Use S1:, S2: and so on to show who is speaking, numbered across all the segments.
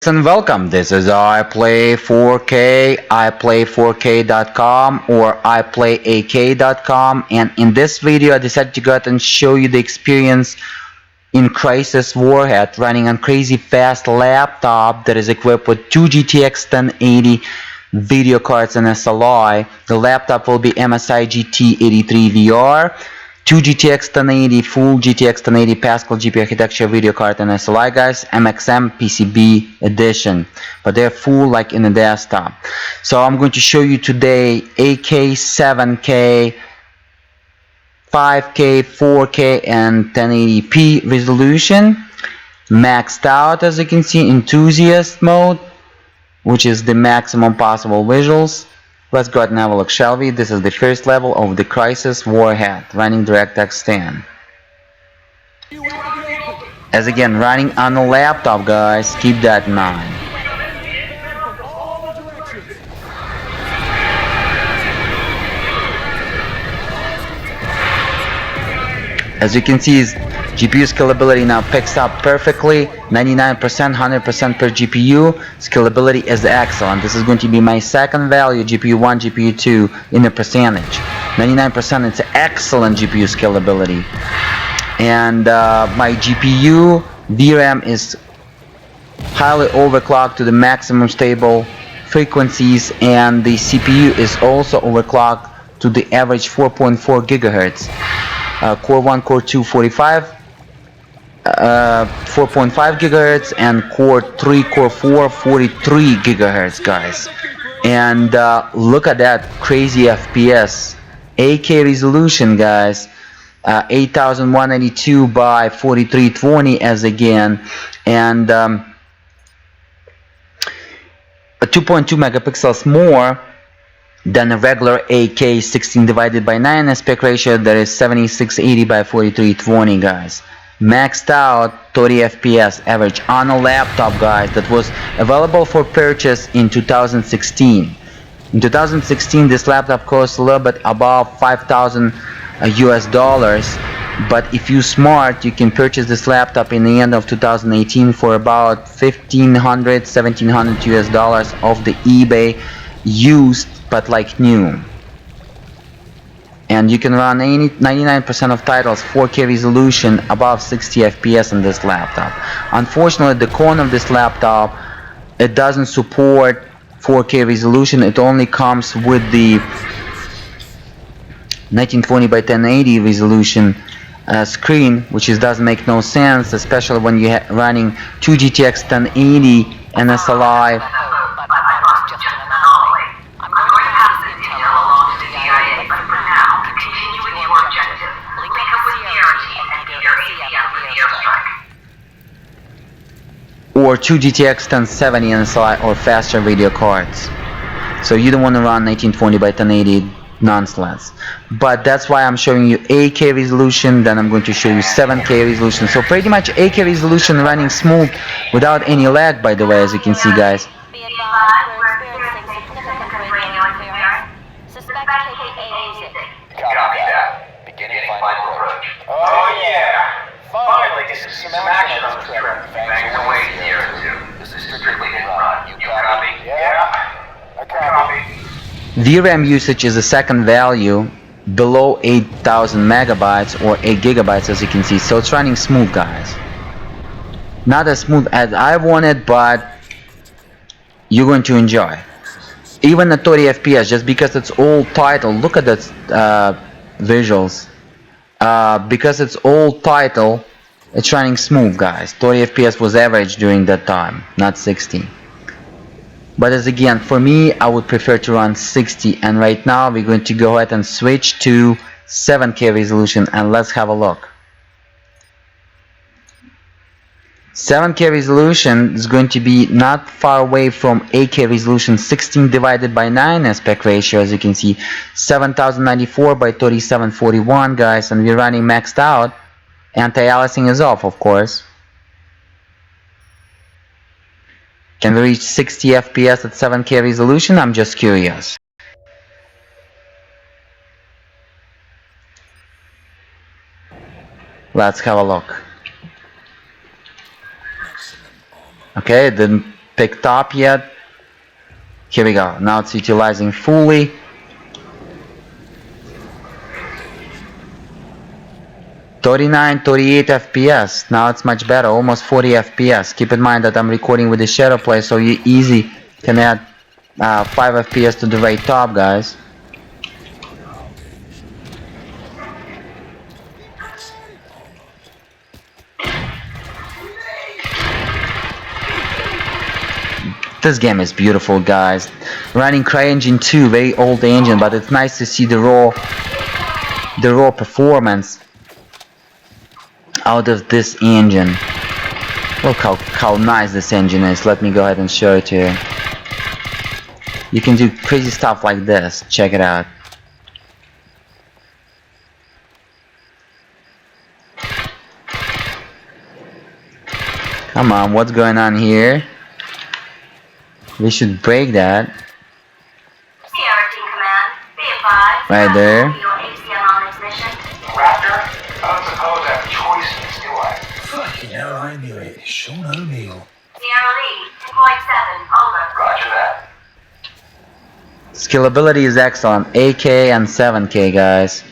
S1: And welcome. This is iPlay4K, iPlay4K.com or iPlayAK.com, and in this video I decided to go ahead and show you the experience in Crysis Warhead running on crazy fast laptop that is equipped with two GTX 1080 video cards and SLI. The laptop will be MSI GT83VR. 2 GTX 1080, full GTX 1080 Pascal GPU architecture video card and SLI, guys, MXM PCB edition, but they're full like in the desktop. So I'm going to show you today 8K, 7K, 5K, 4K, and 1080p resolution, maxed out as you can see, enthusiast mode, which is the maximum possible visuals. Let's go ahead and have a look, shall we? This is the first level of the Crysis Warhead running DirectX 10. As again, running on a laptop, guys, keep that in mind. As you can see, GPU scalability now picks up perfectly, 99%, 100% per GPU. Scalability is excellent. This is going to be my second value, GPU 1, GPU 2 in a percentage. 99%, it's excellent GPU scalability. And my GPU VRAM is highly overclocked to the maximum stable frequencies, and the CPU is also overclocked to the average 4.4 gigahertz. Core 1, Core 2, 4.5 gigahertz, and Core 3, Core 4, 43 gigahertz, guys. And look at that crazy FPS, 8K resolution, guys, 8192 by 4320 as again, and 2.2 megapixels more than a regular 8K 16 divided by 9 aspect ratio. That is 7680 by 4320, guys. Maxed out 30 FPS average on a laptop, guys, that was available for purchase in 2016. In 2016 this laptop cost a little bit above 5,000 US dollars, but if you smart, you can purchase this laptop in the end of 2018 for about 1,500, 1,700 US dollars off the eBay used, but like new. And you can run 99% of titles 4K resolution above 60 FPS on this laptop. Unfortunately, the con of this laptop, it doesn't support 4K resolution. It only comes with the 1920 by 1080 resolution screen, which doesn't make no sense, especially when you're running 2 GTX 1080 and SLI. Or 2 GTX 1070 and SLI or faster video cards. So you don't want to run 1920 by 1080 nonsense. But that's why I'm showing you 8K resolution, then I'm going to show you 7K resolution. So pretty much 8K resolution running smooth without any lag, by the way, as you can see, guys.
S2: Oh yeah! Finally, this is some action on this trip. Thanks for waiting here too. This is strictly in run. You copy? Yeah. I copy.
S1: VRAM usage is the second value below 8,000 megabytes or 8 gigabytes, as you can see. So it's running smooth, guys. Not as smooth as I wanted, but you're going to enjoy. Even at 30 FPS, just because it's old title. Look at that visuals. Because it's old title, it's running smooth, guys. 30 FPS was average during that time, not 60. But as again, for me, I would prefer to run 60, and right now we're going to go ahead and switch to 7K resolution, and let's have a look. 7K resolution is going to be not far away from 8K resolution, 16 divided by 9 aspect ratio, as you can see, 7094 by 3741, guys, and we're running maxed out. Anti-Aliasing is off, of course. Can we reach 60 FPS at 7K resolution? I'm just curious. Let's have a look. Okay, it didn't picked up yet. Here we go. Now it's utilizing fully. $39, $38 FPS. Now it's much better, almost 40 FPS. Keep in mind that I'm recording with the shadow play, so you easy can add 5 FPS to the right top, guys. This game is beautiful, guys. Running CryEngine 2, very old engine, but it's nice to see the raw performance out of this engine. Look how nice this engine is. Let me go ahead and show it to you. You can do crazy stuff like this. Check it out. Come on, what's going on here? We should break that. Right there.
S2: Raptor, I don't suppose I have a choice in this, do I?
S3: Fucking hell, I knew it. Sean O'Neill.
S4: Sierra Lee, 2.7, over.
S2: Roger that.
S1: Scalability is excellent. 8K and 7K, guys.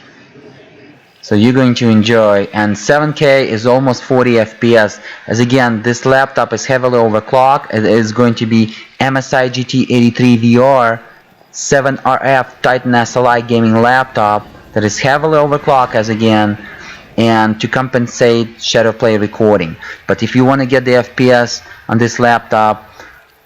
S1: So you're going to enjoy. And 7K is almost 40 FPS. As again, this laptop is heavily overclocked. It is going to be MSI GT83VR 7RF Titan SLI gaming laptop that is heavily overclocked, as again, and to compensate shadow play recording. But if you want to get the FPS on this laptop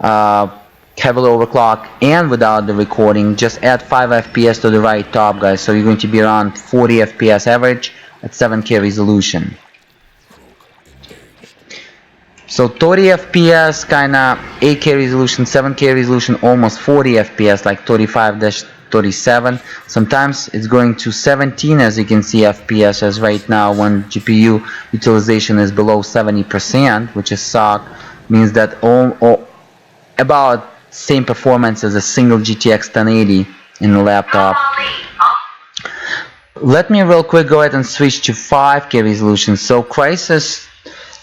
S1: heavily overclocked and without the recording, just add 5 FPS to the right top, guys. So you're going to be around 40 FPS average at 7K resolution. So 30 FPS, kinda 8K resolution, 7K resolution, almost 40 FPS, like 35-37. Sometimes it's going to 17, as you can see, FPS as right now when GPU utilization is below 70%, which is suck. Means that about same performance as a single GTX 1080 in the laptop. Let me real quick go ahead and switch to 5K resolution. So Crysis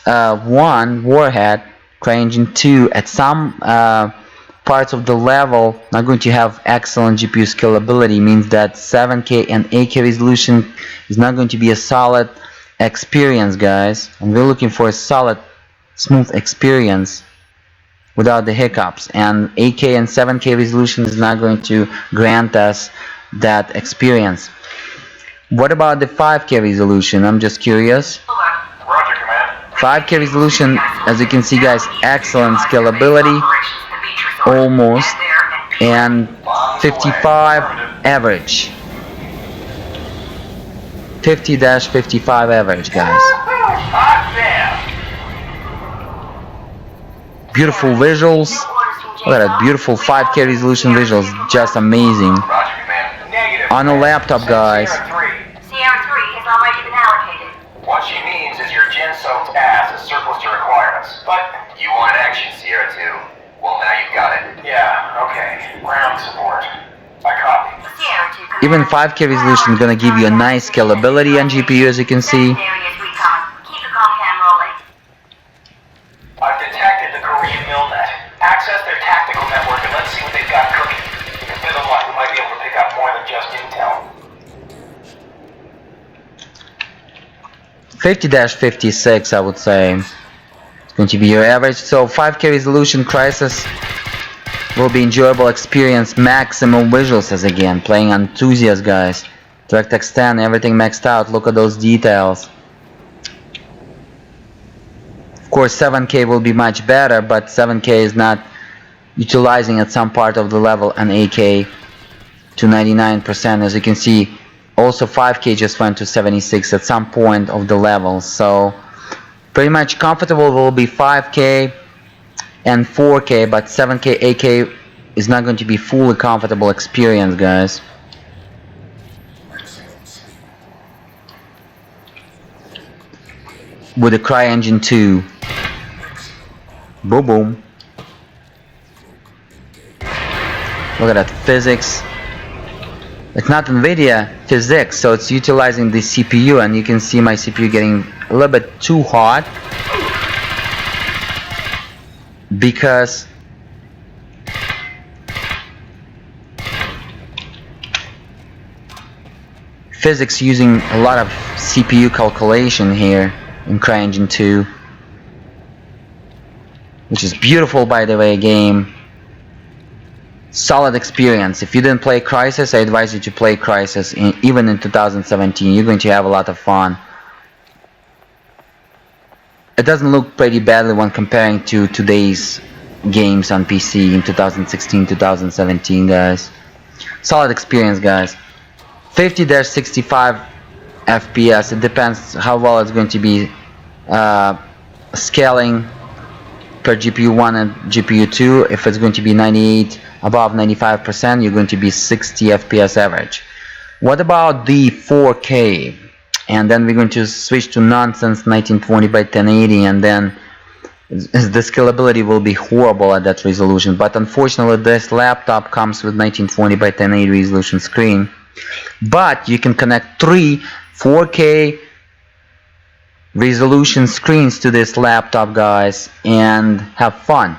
S1: Warhead, CryEngine 2, at some parts of the level not going to have excellent GPU scalability. Means that 7K and 8K resolution is not going to be a solid experience, guys. And we're looking for a solid, smooth experience without the hiccups. And 8K and 7K resolution is not going to grant us that experience. What about the 5K resolution? I'm just curious. 5K resolution, as you can see, guys, excellent scalability, almost, and 55 average. 50-55 average, guys. Beautiful visuals. Look at that, beautiful 5K resolution visuals, just amazing. On a laptop, guys.
S4: Sierra 3 has already been allocated.
S2: What she means is your gin-soaked ass is surplus to requirements. But you want action, Sierra 2. Well, now you've got it. Yeah, okay. Ground support. I copy.
S4: Sierra 2 command.
S1: Even 5K resolution is gonna give you a nice scalability on GPU, as you can see.
S4: Areas recon. Keep the comcam rolling.
S2: I've detected the Korean MillNet. Access their tactical network and let's see what they've got cooking. With a bit of luck, we might be able to pick up more than just intel.
S1: 50-56, I would say. It's going to be your average. So 5K resolution, Crysis will be enjoyable experience, maximum visuals, as again, playing on enthusiast, guys. DirectX 10, everything maxed out. Look at those details. Of course, 7K will be much better, but 7K is not utilizing at some part of the level, and 8K to 99%, as you can see. Also 5K just went to 76 at some point of the level. So pretty much comfortable will be 5K and 4K, but 7K, 8K is not going to be fully comfortable experience, guys. With the CryEngine 2. Boom boom. Look at that physics. It's not NVIDIA physics, so it's utilizing the CPU, and you can see my CPU getting a little bit too hot because physics using a lot of CPU calculation here in CryEngine 2, which is beautiful, by the way, game. Solid experience. If you didn't play Crysis, I advise you to play Crysis even in 2017. You're going to have a lot of fun. It doesn't look pretty badly when comparing to today's games on PC in 2016, 2017, guys. Solid experience, guys. 50-65 FPS. It depends how well it's going to be scaling per GPU 1 and GPU 2. If it's going to be 98 above 95%, you're going to be 60 FPS average. What about the 4K? And then we're going to switch to nonsense 1920 by 1080, and then the scalability will be horrible at that resolution. But unfortunately, this laptop comes with 1920 by 1080 resolution screen. But you can connect 3 4K resolution screens to this laptop, guys, and have fun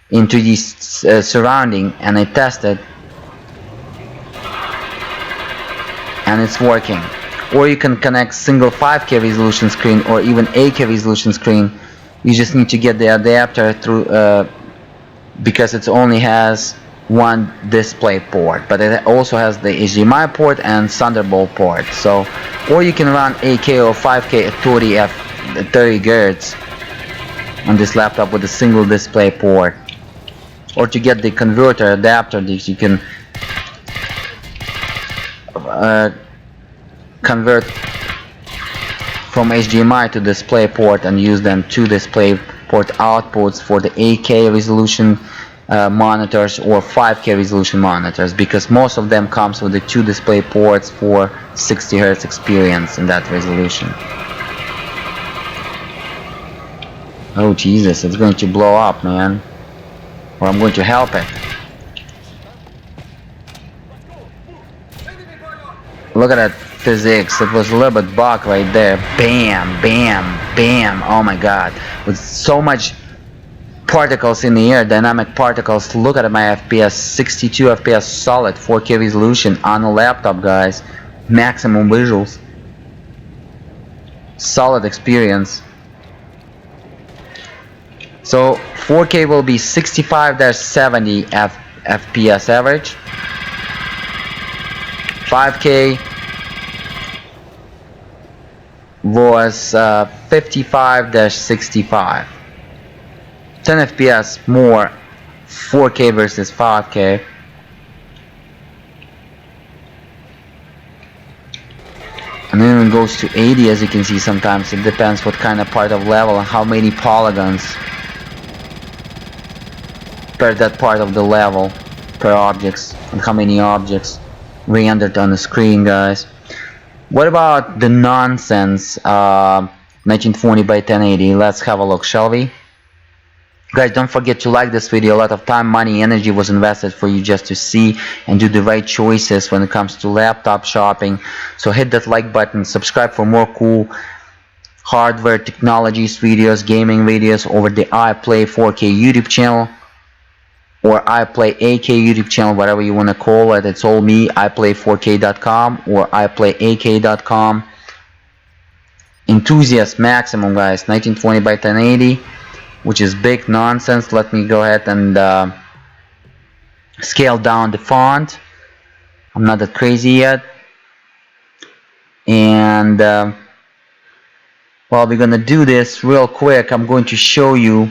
S1: into this surrounding. And I tested, and it's working. Or you can connect single 5K resolution screen or even 8K resolution screen. You just need to get the adapter through because it only has one display port, but it also has the HDMI port and Thunderbolt port. So, or you can run 8K or 5K at 30 Hz on this laptop with a single display port. Or to get the converter adapter that you can convert from HDMI to display port and use them two display port outputs for the 8K resolution monitors or 5K resolution monitors, because most of them comes with the two display ports for 60 Hz experience in that resolution. Oh Jesus, it's going to blow up, man. Or I'm going to help it. Look at that physics. It was a little bit bug right there. Bam, bam, bam. Oh my god. With so much particles in the air, dynamic particles. Look at my FPS. 62 FPS solid 4K resolution on a laptop, guys. Maximum visuals. Solid experience. So 4K will be 65-70 FPS average. 5K was 55-65. 10 FPS more 4K versus 5K. And then it goes to 80, as you can see. Sometimes it depends what kind of part of level and how many polygons per that part of the level, per objects, and how many objects rendered on the screen, guys. What about the nonsense 1920 by 1080? Let's have a look, shall we? Guys, don't forget to like this video. A lot of time, money, energy was invested for you just to see and do the right choices when it comes to laptop shopping. So hit that like button, subscribe for more cool hardware technologies videos, gaming videos over the iPlay 4K YouTube channel or iPlay 8K YouTube channel, whatever you want to call it. It's all me, iPlay4K.com or iPlay8K.com. Enthusiast maximum, guys, 1920 by 1080, which is big nonsense. Let me go ahead and scale down the font. I'm not that crazy yet. And while we're gonna do this real quick, I'm going to show you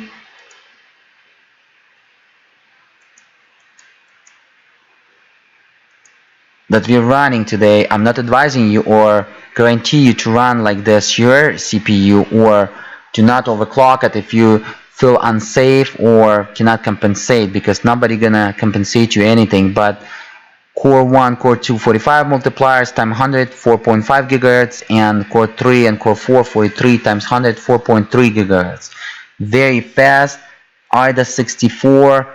S1: that we're running today. I'm not advising you or guarantee you to run like this your CPU or to not overclock it if you feel unsafe or cannot compensate, because nobody gonna compensate you anything. But Core 1, Core 2 45 multipliers times 100 4.5 GHz, and Core 3 and Core 4 43 times 100 4.3 GHz. Very fast. IDA 64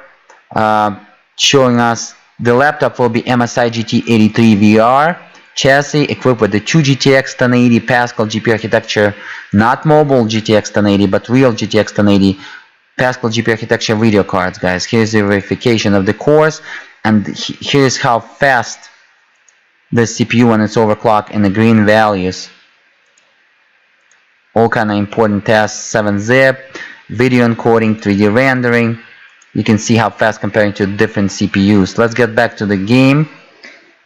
S1: showing us the laptop will be MSI GT83VR chassis equipped with the 2 GTX 1080 Pascal GPU architecture, not mobile GTX 1080 but real GTX 1080 Pascal GPU architecture video cards, guys. Here's the verification of the cores, and here's how fast this CPU when it's overclocked in the green values. All kind of important tests, 7-zip, video encoding, 3D rendering. You can see how fast comparing to different CPUs. Let's get back to the game,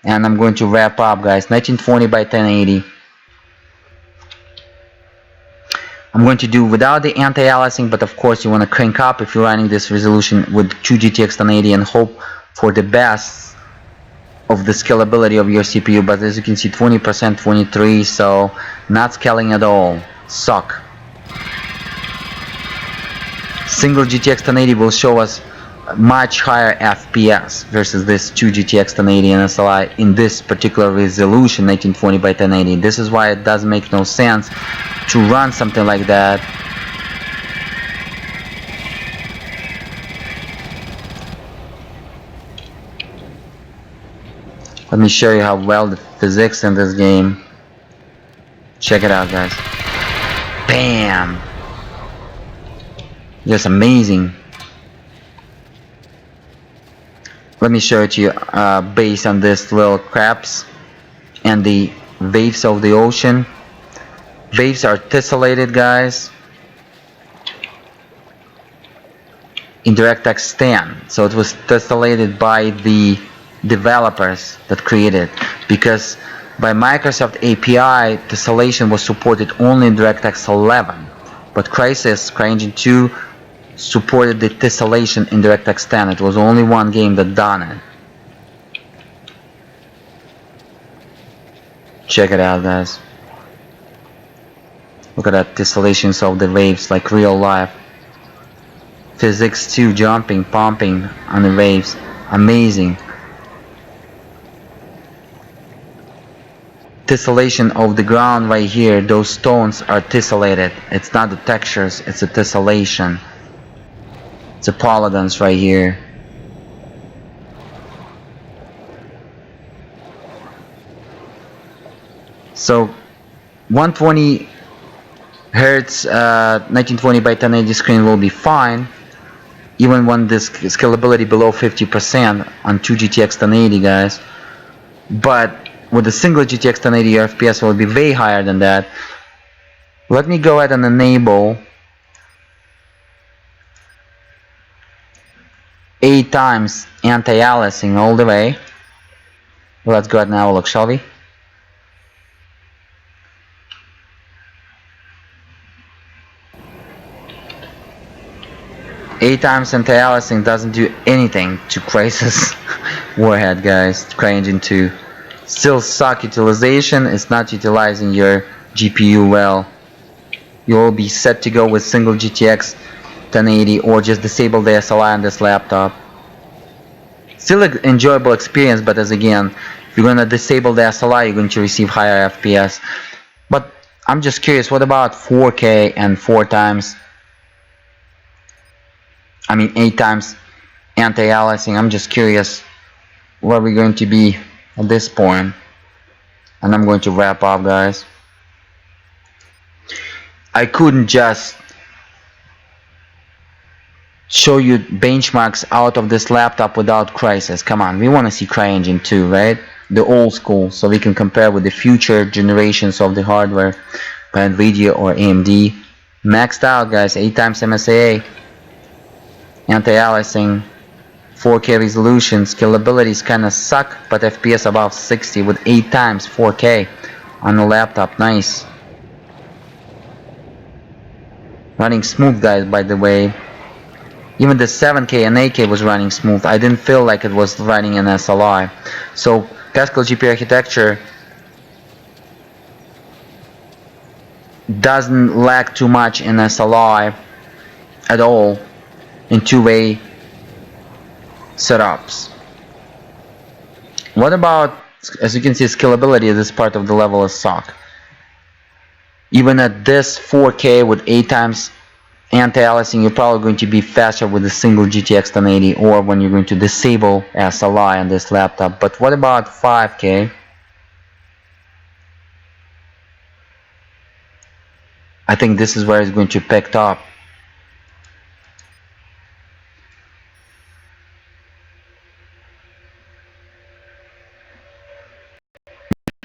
S1: and I'm going to wrap up, guys. 1920 by 1080. I'm going to do without the anti-aliasing, but of course you want to crank up if you're running this resolution with 2 GTX 1080 and hope for the best of the scalability of your CPU. But as you can see, 20%, 23, so not scaling at all. Suck. Single GTX 1080 will show us much higher FPS versus this 2 GTX 1080 and SLI in this particular resolution, 1920 by 1080. This is why it does make no sense to run something like that. Let me show you how well the physics in this game. Check it out, guys. Bam! Just amazing. Let me show it to you based on this little crabs and the waves of the ocean. Waves are tessellated, guys, in DirectX 10. So it was tessellated by the developers that created, because by Microsoft API tessellation was supported only in DirectX 11, but Crysis CryEngine 2 supported the tessellation in DirectX 10. It was only one game that done it. Check it out, guys. Look at that tessellations of the waves, like real life. Physics too, jumping, pumping on the waves. Amazing. Tessellation of the ground right here. Those stones are tessellated. It's not the textures, it's a tessellation. It's a polygons right here. So 120 Hertz 1920 by 1080 screen will be fine, even when this scalability below 50% on 2 GTX 1080, guys. But with a single GTX 1080, your FPS will be way higher than that. Let me go ahead and enable 8 times anti-aliasing all the way. Let's go ahead and have a look, shall we? Eight times anti-aliasing doesn't do anything to Crysis Warhead, guys. CryEngine 2 still suck utilization. It's not utilizing your GPU well. You will be set to go with single GTX 1080 or just disable the SLI on this laptop. Still an enjoyable experience, but as again, if you're gonna disable the SLI, you're going to receive higher FPS. But I'm just curious, what about 4K and 8 times anti-aliasing? I'm just curious where we're going to be at this point. And I'm going to wrap up, guys. I couldn't just show you benchmarks out of this laptop without Crysis. Come on, we want to see CryEngine 2, right? The old school, so we can compare with the future generations of the hardware by NVIDIA or AMD. Maxed out, guys. 8 times MSAA, anti-aliasing, 4K resolution. Scalabilities kinda suck, but FPS above 60 with 8 times 4K on the laptop. Nice. Running smooth, guys, by the way. Even the 7K and 8K was running smooth. I didn't feel like it was running an SLI. So Pascal GPU architecture doesn't lack too much in SLI at all in two-way setups. What about, as you can see, scalability? This part of the level is suck. Even at this 4K with 8 times anti-aliasing, you're probably going to be faster with a single GTX 1080 or when you're going to disable SLI on this laptop. But what about 5K? I think this is where it's going to pick up.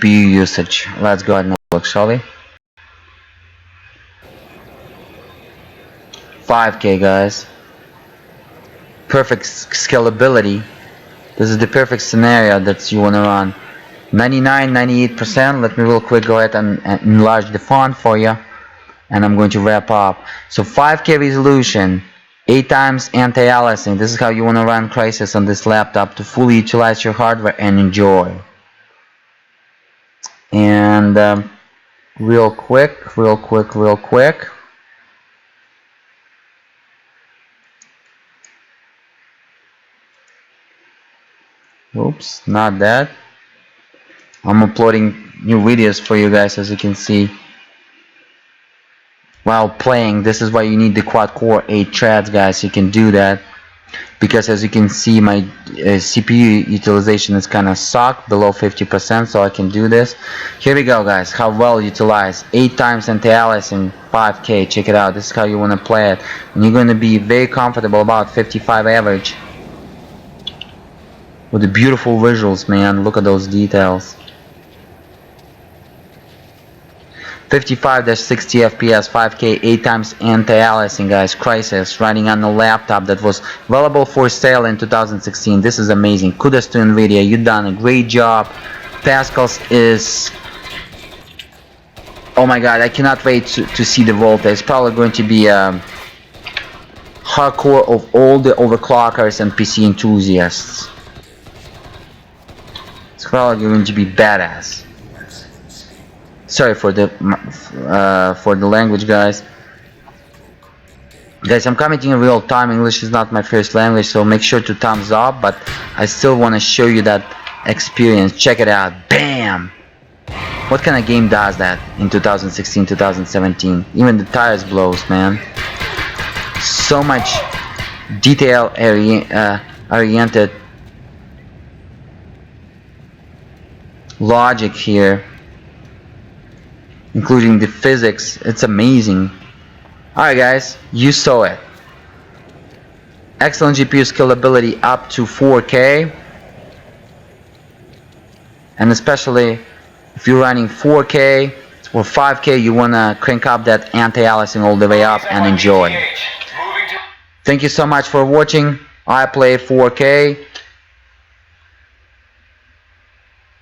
S1: CPU usage. Let's go ahead and look, shall we? 5K, guys. Perfect scalability. This is the perfect scenario that you want to run. 98%. Let me real quick go ahead and enlarge the font for you, and I'm going to wrap up. So 5K resolution, 8 times anti-aliasing. This is how you want to run Crysis on this laptop to fully utilize your hardware and enjoy. And real quick. Oops, not that. I'm uploading new videos for you guys, as you can see. While playing, this is why you need the quad-core 8 threads, guys. You can do that because, as you can see, my CPU utilization is kind of sucked, below 50%, so I can do this. Here we go, guys. How well utilized. 8 times anti-aliasing, 5K. Check it out. This is how you want to play it, and you're going to be very comfortable, about 55 average, with the beautiful visuals, man. Look at those details. 55-60 FPS, 5K, 8 times anti-aliasing, guys. Crysis, running on a laptop that was available for sale in 2016. This is amazing. Kudos to NVIDIA. You've done a great job. Pascals is... oh my god, I cannot wait to see the voltage. It's probably going to be hardcore of all the overclockers and PC enthusiasts. It's probably going to be badass. Sorry for the language, guys. I'm commenting in real time. English is not my first language, so make sure to thumbs up. But I still want to show you that experience. Check it out. Bam! What kind of game does that in 2016, 2017? Even the tires blows, man. So much detail oriented logic here, including the physics. It's amazing. Alright, guys, you saw it. Excellent GPU scalability up to 4K, and especially if you're running 4K or 5K, you wanna crank up that anti-aliasing all the way up and enjoy. Thank you so much for watching. I play 4K.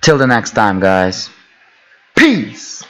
S1: Till the next time, guys. Peace.